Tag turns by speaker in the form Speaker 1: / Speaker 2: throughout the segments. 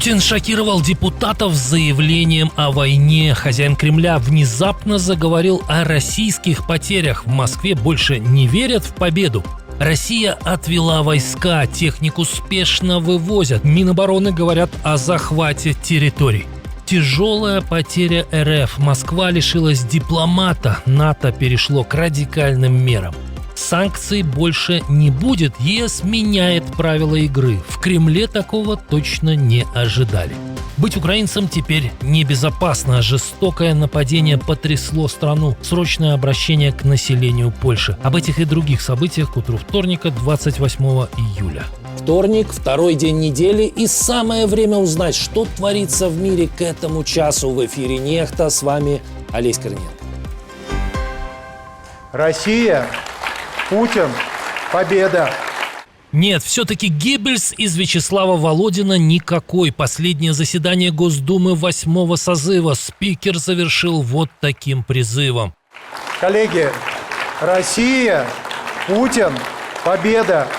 Speaker 1: Путин шокировал депутатов с заявлением о войне. Хозяин Кремля внезапно заговорил о российских потерях. В Москве больше не верят в победу. Россия отвела войска, технику спешно вывозят. Минобороны говорят о захвате территорий. Тяжелая потеря РФ. Москва лишилась дипломата. НАТО перешло к радикальным мерам. Санкций больше не будет. ЕС меняет правила игры. В Кремле такого точно не ожидали. Быть украинцем теперь небезопасно. Жестокое нападение потрясло страну. Срочное обращение к населению Польши. Об этих и других событиях к утру вторника, 28 июля.
Speaker 2: Вторник, второй день недели, и самое время узнать, что творится в мире к этому часу. В эфире «Нехта». С вами Олесь Корниенко.
Speaker 3: Россия, Путин, победа!
Speaker 1: Нет, все-таки Геббельс из Вячеслава Володина никакой. Последнее заседание Госдумы 8-го созыва спикер завершил вот таким призывом.
Speaker 3: Коллеги, Россия, Путин, победа!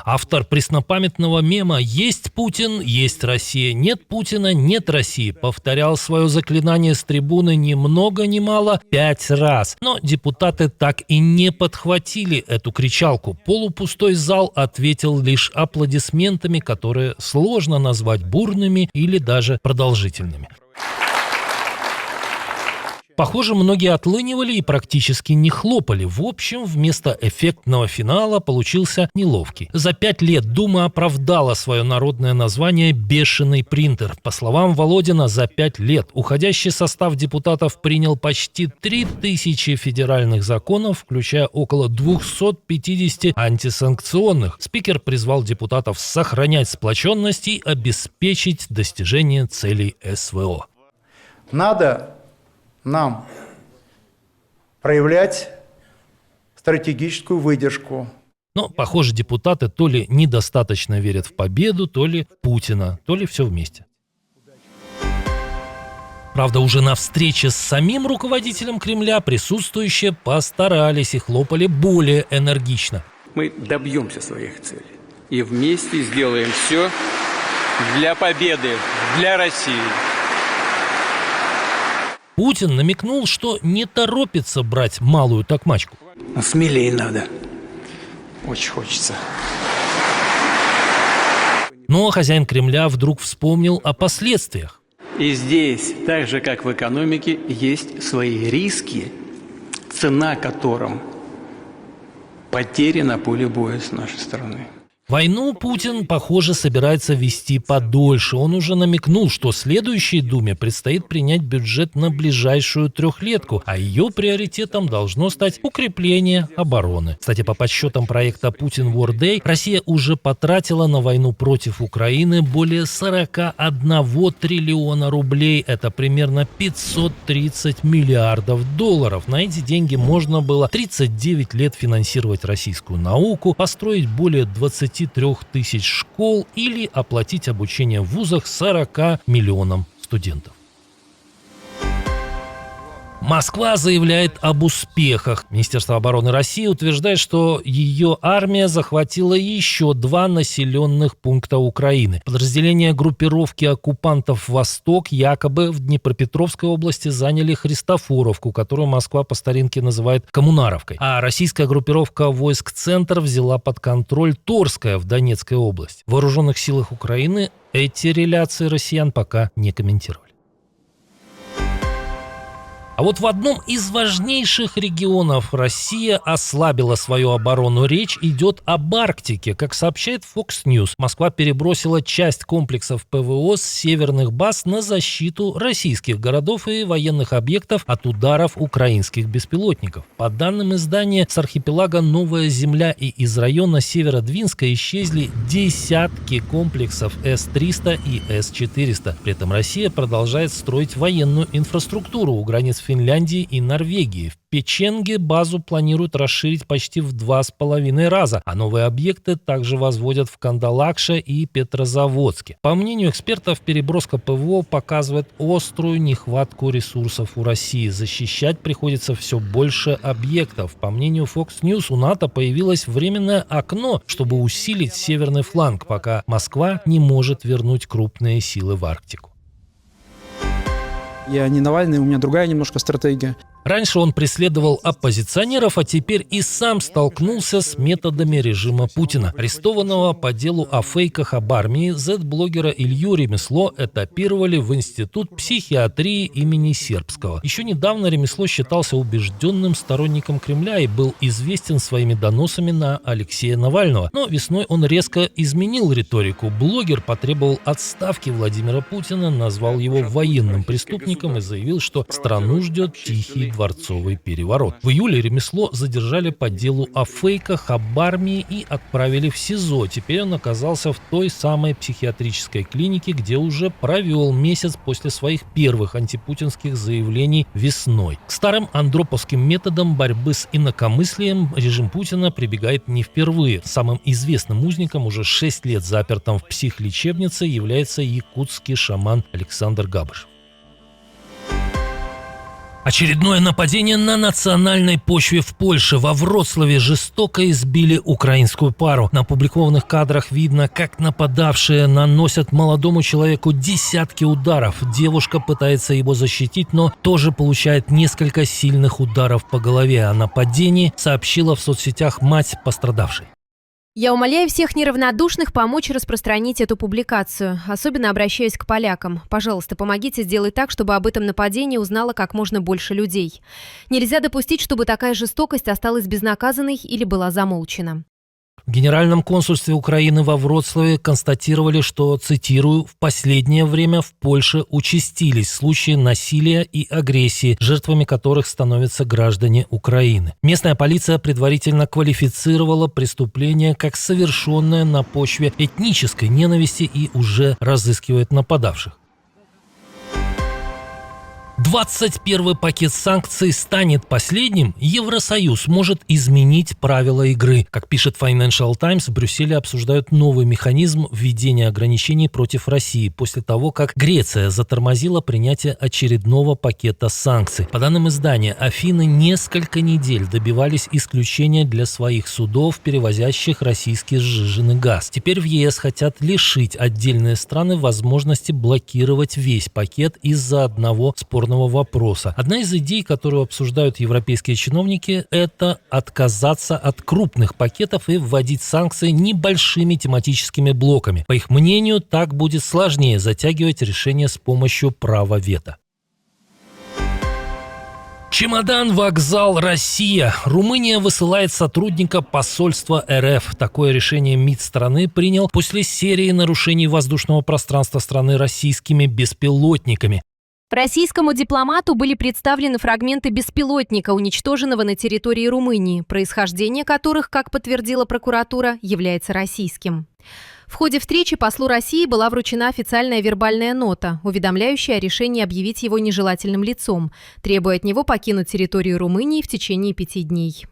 Speaker 1: Автор преснопамятного мема «Есть Путин, есть Россия, нет Путина, нет России» повторял свое заклинание с трибуны ни много ни мало 5 раз. Но депутаты так и не подхватили эту кричалку. Полупустой зал ответил лишь аплодисментами, которые сложно назвать бурными или даже продолжительными. Похоже, многие отлынивали и практически не хлопали. В общем, вместо эффектного финала получился неловкий. За 5 лет Дума оправдала свое народное название «бешеный принтер». По словам Володина, за 5 лет уходящий состав депутатов принял почти 3000 федеральных законов, включая около 250 антисанкционных. Спикер призвал депутатов сохранять сплоченность и обеспечить достижение целей СВО.
Speaker 3: Надо нам проявлять стратегическую выдержку.
Speaker 1: Но, похоже, депутаты то ли недостаточно верят в победу, то ли в Путина, то ли все вместе. Правда, уже на встрече с самим руководителем Кремля присутствующие постарались и хлопали более энергично.
Speaker 4: Мы добьемся своих целей и вместе сделаем все для победы, для России.
Speaker 1: Путин намекнул, что не торопится брать малую токмачку.
Speaker 4: Смелее надо. Очень хочется.
Speaker 1: Но хозяин Кремля вдруг вспомнил о последствиях.
Speaker 4: И здесь, так же как в экономике, есть свои риски, цена которым потери на поле боя с нашей стороны.
Speaker 1: Войну Путин, похоже, собирается вести подольше. Он уже намекнул, что следующей Думе предстоит принять бюджет на ближайшую трехлетку, а ее приоритетом должно стать укрепление обороны. Кстати, по подсчетам проекта «Путин War Day», Россия уже потратила на войну против Украины более 41 триллиона рублей. Это примерно 530 миллиардов долларов. На эти деньги можно было 39 лет финансировать российскую науку, построить более 23 тысяч школ или оплатить обучение в вузах 40 миллионам студентов. Москва заявляет об успехах. Министерство обороны России утверждает, что ее армия захватила еще 2 населенных пункта Украины. Подразделения группировки оккупантов «Восток» якобы в Днепропетровской области заняли Христофоровку, которую Москва по старинке называет Коммунаровкой. А российская группировка войск «Центр» взяла под контроль Торское в Донецкой области. В вооруженных силах Украины эти реляции россиян пока не комментировали. А вот в одном из важнейших регионов Россия ослабила свою оборону. Речь идет об Арктике. Как сообщает Fox News, Москва перебросила часть комплексов ПВО с северных баз на защиту российских городов и военных объектов от ударов украинских беспилотников. По данным издания, с архипелага Новая Земля и из района Северодвинска исчезли десятки комплексов С-300 и С-400. При этом Россия продолжает строить военную инфраструктуру у границ Финляндии и Норвегии. В Печенге базу планируют расширить почти в 2,5 раза, а новые объекты также возводят в Кандалакше и Петрозаводске. По мнению экспертов, переброска ПВО показывает острую нехватку ресурсов у России. Защищать приходится все больше объектов. По мнению Fox News, у НАТО появилось временное окно, чтобы усилить северный фланг, пока Москва не может вернуть крупные силы в Арктику.
Speaker 5: Я не Навальный, у меня другая немножко стратегия.
Speaker 1: Раньше он преследовал оппозиционеров, а теперь и сам столкнулся с методами режима Путина. Арестованного по делу о фейках об армии зет-блогера Илью Ремесло этапировали в Институт психиатрии имени Сербского. Еще недавно Ремесло считался убежденным сторонником Кремля и был известен своими доносами на Алексея Навального. Но весной он резко изменил риторику. Блогер потребовал отставки Владимира Путина, назвал его военным преступником и заявил, что страну ждет тихий дворцовый переворот. В июле Ремесло задержали по делу о фейках об армии и отправили в СИЗО. Теперь он оказался в той самой психиатрической клинике, где уже провел месяц после своих первых антипутинских заявлений весной. К старым андроповским методам борьбы с инакомыслием режим Путина прибегает не впервые. Самым известным узником, уже 6 лет запертым в психлечебнице, является якутский шаман Александр Габыш. Очередное нападение на национальной почве в Польше. Во Вроцлаве жестоко избили украинскую пару. На опубликованных кадрах видно, как нападавшие наносят молодому человеку десятки ударов. Девушка пытается его защитить, но тоже получает несколько сильных ударов по голове. О нападении сообщила в соцсетях мать пострадавшей.
Speaker 6: Я умоляю всех неравнодушных помочь распространить эту публикацию. Особенно обращаюсь к полякам. Пожалуйста, помогите сделать так, чтобы об этом нападении узнало как можно больше людей. Нельзя допустить, чтобы такая жестокость осталась безнаказанной или была замолчена.
Speaker 1: В Генеральном консульстве Украины во Вроцлаве констатировали, что, цитирую, «в последнее время в Польше участились случаи насилия и агрессии, жертвами которых становятся граждане Украины». Местная полиция предварительно квалифицировала преступление как совершенное на почве этнической ненависти и уже разыскивает нападавших. 21-й пакет санкций станет последним, Евросоюз может изменить правила игры. Как пишет Financial Times, в Брюсселе обсуждают новый механизм введения ограничений против России после того, как Греция затормозила принятие очередного пакета санкций. По данным издания, Афины несколько недель добивались исключения для своих судов, перевозящих российский сжиженный газ. Теперь в ЕС хотят лишить отдельные страны возможности блокировать весь пакет из-за одного спорного вопроса. Одна из идей, которую обсуждают европейские чиновники, это отказаться от крупных пакетов и вводить санкции небольшими тематическими блоками. По их мнению, так будет сложнее затягивать решение с помощью права вето. Чемодан, вокзал, Россия. Румыния высылает сотрудника посольства РФ. Такое решение МИД страны принял после серии нарушений воздушного пространства страны российскими беспилотниками.
Speaker 6: Российскому дипломату были представлены фрагменты беспилотника, уничтоженного на территории Румынии, происхождение которых, как подтвердила прокуратура, является российским. В ходе встречи послу России была вручена официальная вербальная нота, уведомляющая о решении объявить его нежелательным лицом, требуя от него покинуть территорию Румынии в течение 5 дней.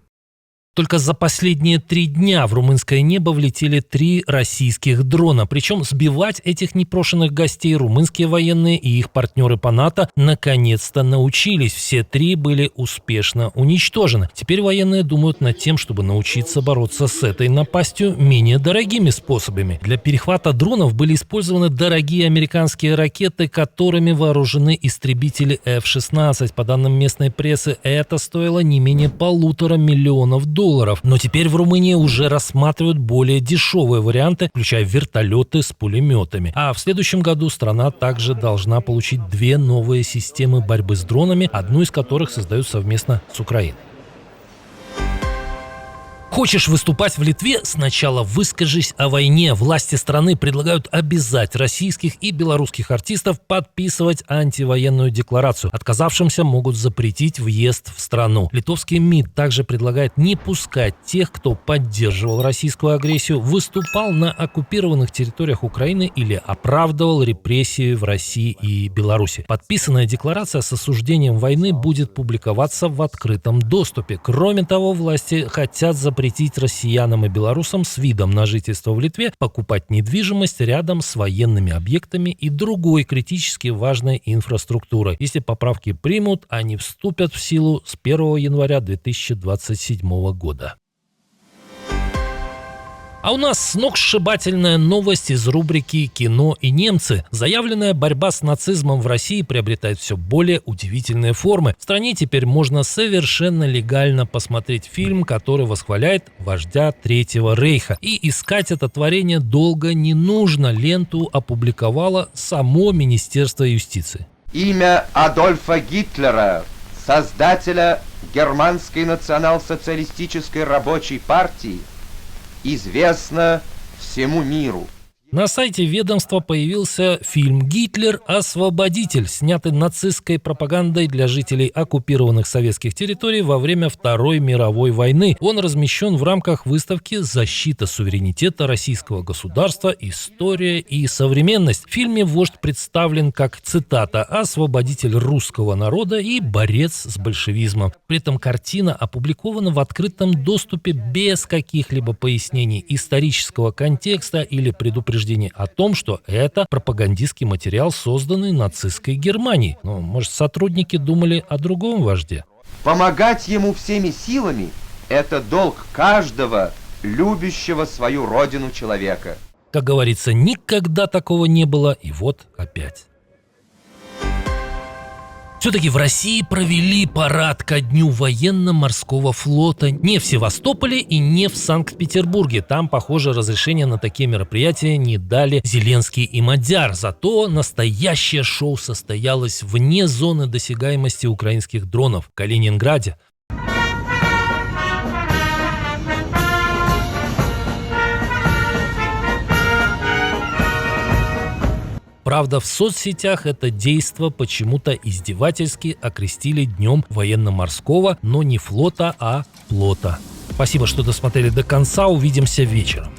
Speaker 1: Только за последние 3 дня в румынское небо влетели 3 российских дрона. Причем сбивать этих непрошенных гостей румынские военные и их партнеры по НАТО наконец-то научились. Все 3 были успешно уничтожены. Теперь военные думают над тем, чтобы научиться бороться с этой напастью менее дорогими способами. Для перехвата дронов были использованы дорогие американские ракеты, которыми вооружены истребители F-16. По данным местной прессы, это стоило не менее $1,5 миллиона. Но теперь в Румынии уже рассматривают более дешевые варианты, включая вертолеты с пулеметами. А в следующем году страна также должна получить 2 новые системы борьбы с дронами, одну из которых создают совместно с Украиной. Хочешь выступать в Литве? Сначала выскажись о войне. Власти страны предлагают обязать российских и белорусских артистов подписывать антивоенную декларацию. Отказавшимся могут запретить въезд в страну. Литовский МИД также предлагает не пускать тех, кто поддерживал российскую агрессию, выступал на оккупированных территориях Украины или оправдывал репрессии в России и Беларуси. Подписанная декларация с осуждением войны будет публиковаться в открытом доступе. Кроме того, власти хотят запретить россиянам и белорусам с видом на жительство в Литве покупать недвижимость рядом с военными объектами и другой критически важной инфраструктурой. Если поправки примут, они вступят в силу с 1 января 2027 года. А у нас сногсшибательная новость из рубрики «Кино и немцы». Заявленная борьба с нацизмом в России приобретает все более удивительные формы. В стране теперь можно совершенно легально посмотреть фильм, который восхваляет вождя Третьего Рейха. И искать это творение долго не нужно. Ленту опубликовало само Министерство юстиции.
Speaker 7: Имя Адольфа Гитлера, создателя Германской национал-социалистической рабочей партии, известно всему миру.
Speaker 1: На сайте ведомства появился фильм «Гитлер. Освободитель», снятый нацистской пропагандой для жителей оккупированных советских территорий во время Второй мировой войны. Он размещен в рамках выставки «Защита суверенитета российского государства. История и современность». В фильме вождь представлен как, цитата, «освободитель русского народа и борец с большевизмом». При этом картина опубликована в открытом доступе без каких-либо пояснений исторического контекста или предупреждений о том, что это пропагандистский материал, созданный нацистской Германией. Но, может, сотрудники думали о другом вожде?
Speaker 7: Помогать ему всеми силами – это долг каждого любящего свою родину человека.
Speaker 1: Как говорится, никогда такого не было, и вот опять. Все-таки в России провели парад ко дню военно-морского флота не в Севастополе и не в Санкт-Петербурге. Там, похоже, разрешение на такие мероприятия не дали Зеленский и Мадяр. Зато настоящее шоу состоялось вне зоны досягаемости украинских дронов в Калининграде. Правда, в соцсетях это действо почему-то издевательски окрестили днем военно-морского, но не флота, а плота. Спасибо, что досмотрели до конца. Увидимся вечером.